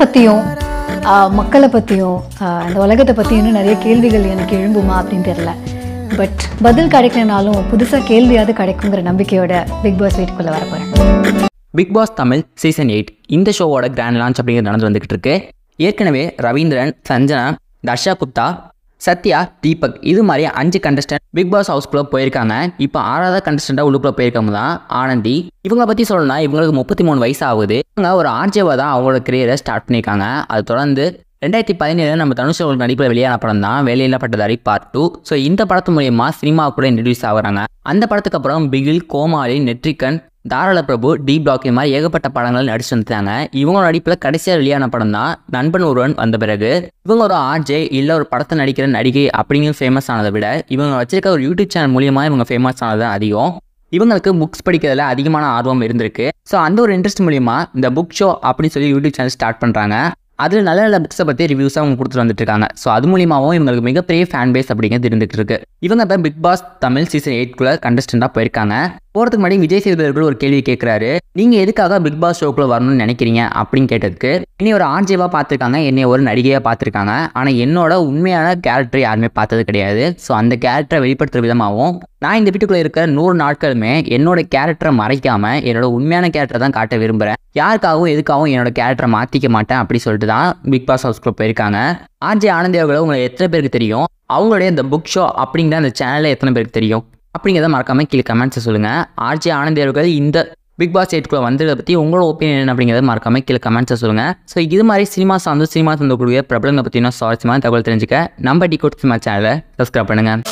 பற்றியும் மக்களை பற்றியும் அந்த உலகத்தை பற்றி இன்னும் நிறைய கேள்விகள் எனக்கு எழும்புமா அப்படின்னு தெரியல. பட் பதில் கிடைக்கலனாலும் புதுசாக கேள்வியாவது கிடைக்குங்கிற நம்பிக்கையோட பிக் பாஸ் வீட்டுக்குள்ளே வர போகிறேன். பிக் பாஸ் தமிழ் சீசன் 8 இந்த ஷோவோட கிராண்ட் லான்ச் அப்படிங்கிறது நடந்து வந்துகிட்டு இருக்கு. ஏற்கனவே ரவீந்திரன், சஞ்சனா, தர்ஷா குப்தா, சத்யா, தீபக் இது மாதிரி 5 கண்டஸ்டன்ட் பிக் பாஸ் ஹவுஸ்குள்ளே போயிருக்காங்க. இப்போ 6வது கண்டஸ்டண்ட்டாக உள்ளுக்குள்ளே போயிருக்காங்க தான் ஆனந்தி. இவங்களை பற்றி சொல்லணும்னா இவங்களுக்கு 33 வயசு ஆகுது. இவங்க ஒரு ஆர்ஜேவாக தான் அவங்களோட கரியரை ஸ்டார்ட் பண்ணியிருக்காங்க. அது தொடர்ந்து 2017 நம்ம தனுஷ் அவர்கள் நடிப்பில் வெளியான படம் தான் வேலையில்லா பட்டதாரி பார்ட் 2. ஸோ இந்த படத்து மூலியமாக சினிமா கூட இன்ட்ரடியூஸ் ஆகுறாங்க. அந்த படத்துக்கு அப்புறம் பிகில், கோமாளி, நெட்ரிகன், தாராள பிரபு, டி பிளாக் இது மாதிரி ஏகப்பட்ட படங்கள் நடிச்சு வந்துட்டாங்க. இவங்களோட நடிப்பில் கடைசியாக வெளியான படம் தான் நண்பன் ஒருவன் வந்த பிறகு. இவங்க ஒரு ஆர்ஜே இல்லை ஒரு படத்தை நடிக்கிற நடிகை அப்படிங்கிற ஃபேமஸ் ஆனதை விட இவங்க வச்சிருக்க ஒரு யூடியூப் சேனல் மூலியமாக இவங்க ஃபேமஸ் ஆனது அதிகம். இவங்களுக்கு புக்ஸ் படிக்கிறதுல அதிகமான ஆர்வம் இருந்திருக்கு. ஸோ அந்த ஒரு இன்ட்ரெஸ்ட் மூலியமாக இந்த புக் ஷோ அப்படின்னு சொல்லி யூடியூப் சேனல் ஸ்டார்ட் பண்ணுறாங்க. அதில் நல்ல நல்ல புக்ஸை பற்றி ரிவ்யூஸாக அவங்க கொடுத்துட்டு வந்துட்டு இருக்காங்க. ஸோ அது மூலியமாகவும் இவங்களுக்கு மிகப்பெரிய ஃபேன் பேஸ் அப்படிங்கிறது இருந்துகிட்டு இருக்கு. இவங்க தான் பிக் பாஸ் தமிழ் சீசன் 8 கண்டஸ்டண்டாக போயிருக்காங்க. போகிறதுக்கு முன்னாடி விஜய் சேதுபதி ஒரு கேள்வி கேட்குறாரு, நீங்கள் எதுக்காக பிக் பாஸ் ஷோக்குள்ளே வரணும்னு நினைக்கிறீங்க அப்படின்னு கேட்டதுக்கு, என்னை ஒரு ஆர்ஜேவாக பார்த்துருக்காங்க, என்னை ஒரு நடிகையாக பார்த்துருக்காங்க, ஆனால் என்னோட உண்மையான கேரக்டர் யாருமே பார்த்தது கிடையாது. ஸோ அந்த கேரக்டரை வெளிப்படுத்துகிற விதமாகவும் நான் இந்த வீட்டுக்குள்ளே இருக்கிற 100 நாட்களுமே என்னோட கேரக்டரை மறைக்காமல் என்னோட உண்மையான கேரக்டரை தான் காட்ட விரும்புகிறேன். யாருக்காகவும் எதுக்காகவும் என்னோட கேரக்டரை மாற்றிக்க மாட்டேன் அப்படி சொல்லிட்டு தான் பிக் பாஸ் ஹவுஸ்க்குள்ளே போயிருக்காங்க. ஆர்ஜே ஆனந்தி அவர்களை உங்களை எத்தனை பேருக்கு தெரியும், அவங்களுடைய இந்த புக் ஷோ அப்படிங்கிற அந்த சேனலில் எத்தனை பேருக்கு தெரியும் அப்படிங்கிறத மறக்காமல் கீழே கமெண்ட்ஸை சொல்லுங்கள். ஆர்ஜே ஆனந்தி அவர்கள் இந்த பிக் பாஸ் 8 வந்ததை பற்றி உங்களோட ஒப்பீனியன் அப்படிங்கிறத மறக்காமல் கீழே கமெண்ட்ஸை சொல்லுங்கள். ஸோ இது மாதிரி சினிமா சார்ந்தக்கூடிய பிரபலங்களை பற்றின சுவாரஸ்யமான தகவல் தெரிஞ்சுக்க நம்ம டிகோட் சினிமா சேனலை சப்ஸ்கிரைப் பண்ணுங்கள்.